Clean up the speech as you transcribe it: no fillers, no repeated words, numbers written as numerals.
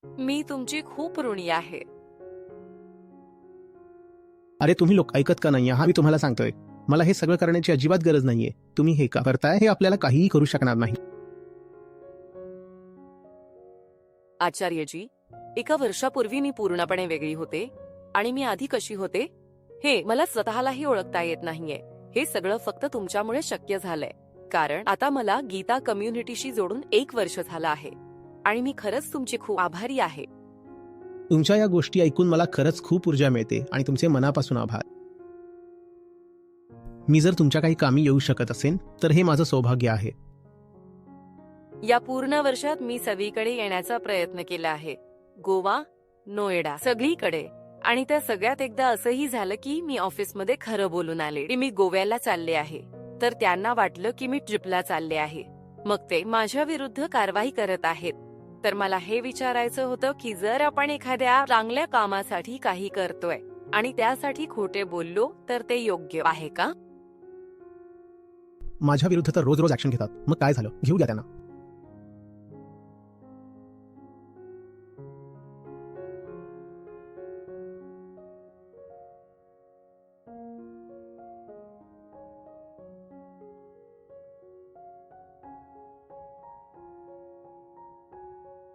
मी तुमची खूप ऋणी आहे. अरे तुम्ही लोक ऐकत का नाहीये? हा मी तुम्हाला सांगतोय. मला हे सगळं करण्याची अजिबात गरज नाहीये. तुम्ही हे का करताय हे आपल्याला काहीही करू शकणार नाही. आचार्यजी, एका वर्षापूर्वी मी पूर्णपणे वेगळी होते आणि मी आधी कशी होते हे मला स्वतःलाही ओळखता येत नाहीये. हे सगळं फक्त तुमच्यामुळे शक्य झालंय, कारण आता मला गीता कम्युनिटीशी जोडून 1 वर्ष झालं आहे आणि मी खरंच तुमची खूप आभारी आहे. तुमच्या या गोष्टी ऐकून मला खरंच खूप ऊर्जा मिळते आणि तुमचे मनापासून आभार. मी जर तुमच्या काही कामी येऊ शकत असेल तर हे माझं सौभाग्य आहे. या पूर्ण वर्षात मी सगळीकडे येण्याचा प्रयत्न केला आहे. गोवा, नोएडा, सगळीकडे. आणि त्या सगळ्यात एकदा असंही झालं की मी ऑफिसमध्ये खरं बोलून आले की मी गोव्याला चालले आहे, तर त्यांना वाटलं की मी ट्रिपला चालले आहे. मग ते माझ्या विरुद्ध कारवाई करत आहेत. तर मला हे विचारायचं होतं की जर आपण एखाद्या चांगल्या कामासाठी काही करतोय आणि त्यासाठी खोटे बोललो तर ते योग्य आहे का? माझ्या विरुद्ध तर रोज रोज ऍक्शन घेतात. मग काय झालं? घेऊ द्या त्यांना.